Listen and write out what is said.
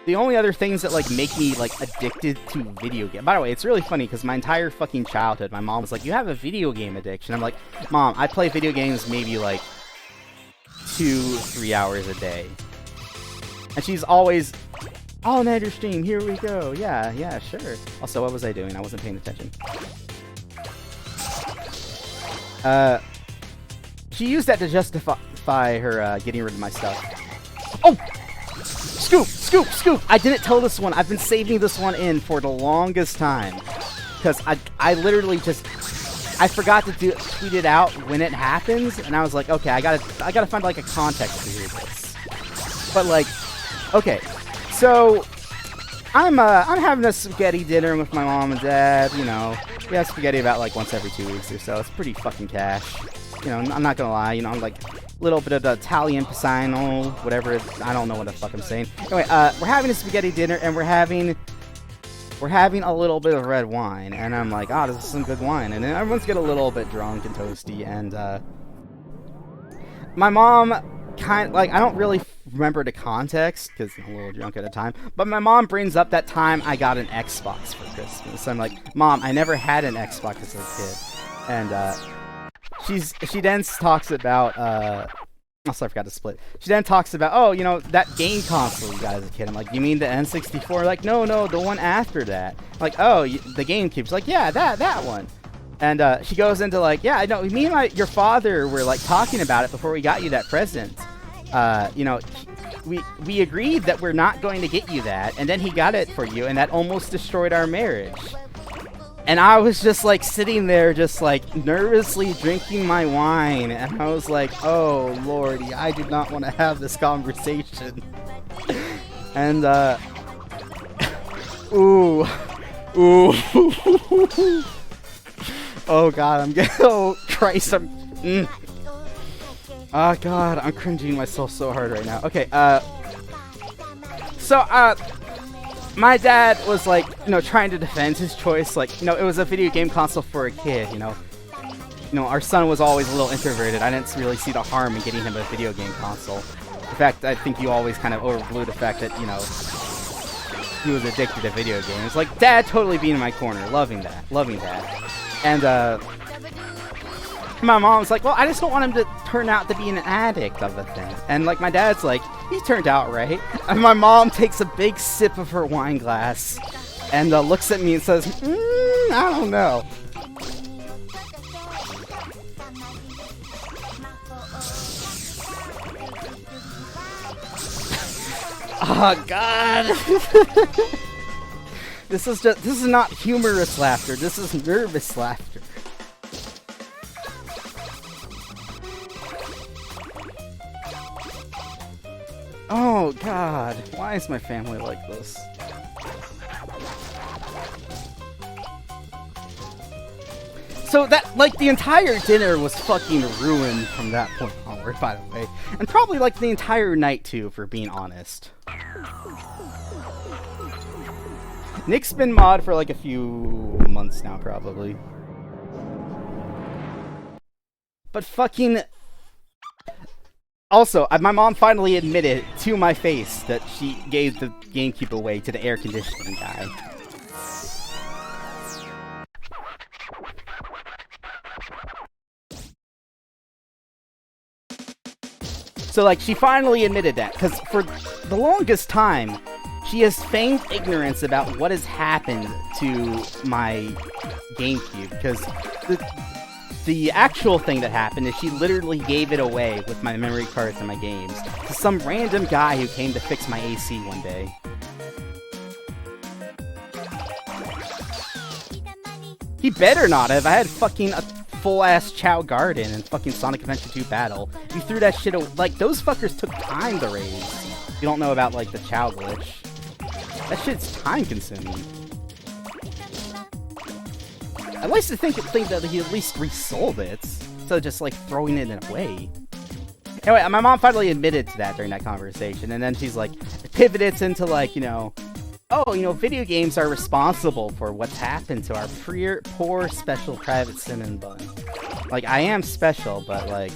the only other things that like make me like addicted to video games. By the way, it's really funny because my entire fucking childhood, my mom was like, "You have a video game addiction." I'm like, "Mom, I play video games maybe like 2-3 hours a day," and she's always, "All nighter stream, here we go." Yeah, sure. Also, what was I doing? I wasn't paying attention. She used that to justify her getting rid of my stuff. Oh! Scoop! I didn't tell this one. I've been saving this one in for the longest time. Because I literally just... I forgot to tweet it out when it happens, and I was like, okay, I gotta find like a context to hear this. But like, okay, so I'm having a spaghetti dinner with my mom and dad. You know, we have spaghetti about like once every 2 weeks or so. It's pretty fucking cash. You know, I'm not gonna lie. You know, I'm like a little bit of the Italian pisano, whatever. I don't know what the fuck I'm saying. Anyway, we're having a spaghetti dinner, and we're having a little bit of red wine, and I'm like, oh, this is some good wine. And then everyone's getting a little bit drunk and toasty, and my mom I don't really remember the context because I'm a little drunk at the time, but my mom brings up that time I got an Xbox for Christmas. I'm like, Mom, I never had an Xbox as a kid. And she then talks about also, I forgot to split. She then talks about, oh, you know, that game console you got as a kid. I'm like, you mean the N64? Like, no, the one after that. I'm like, oh, the GameCube. She's like, yeah, that one. And she goes into like, yeah, I know. Me and your father were like talking about it before we got you that present. You know, we agreed that we're not going to get you that, and then he got it for you, and that almost destroyed our marriage. And I was just like sitting there just like nervously drinking my wine, and I was like, oh lordy, I did not want to have this conversation. And ooh oh god, I'm getting, oh Christ, oh god, I'm cringing myself so hard right now. Okay, so my dad was like, you know, trying to defend his choice. Like, you know, it was a video game console for a kid, you know. You know, our son was always a little introverted. I didn't really see the harm in getting him a video game console. In fact, I think you always kind of overblew the fact that, you know, he was addicted to video games. Like, Dad totally being in my corner, loving that. And, my mom's like, well, I just don't want him to turn out to be an addict of a thing. And, like, my dad's like, he turned out right. And my mom takes a big sip of her wine glass and looks at me and says, I don't know. Oh, God. This is not humorous laughter. This is nervous laughter. Oh, God. Why is my family like this? So that, like, the entire dinner was fucking ruined from that point onward, by the way. And probably, like, the entire night, too, for being honest. Nick's been mod for, like, a few months now, probably. But fucking... Also, my mom finally admitted to my face that she gave the GameCube away to the air conditioning guy. So, like, she finally admitted that, because for the longest time, she has feigned ignorance about what has happened to my GameCube, because the actual thing that happened is she literally gave it away with my memory cards and my games to some random guy who came to fix my AC one day. He better not have. I had fucking a full-ass Chow Garden and fucking Sonic Adventure 2 Battle. You threw that shit away. Like, those fuckers took time to raise. You don't know about, like, the Chow glitch. That shit's time-consuming. I'd like to think that he at least resold it, instead of just, like, throwing it away. Anyway, my mom finally admitted to that during that conversation, and then she's, like, pivoted into, like, you know, oh, you know, video games are responsible for what's happened to our poor special private sim and bun. Like, I am special, but, like,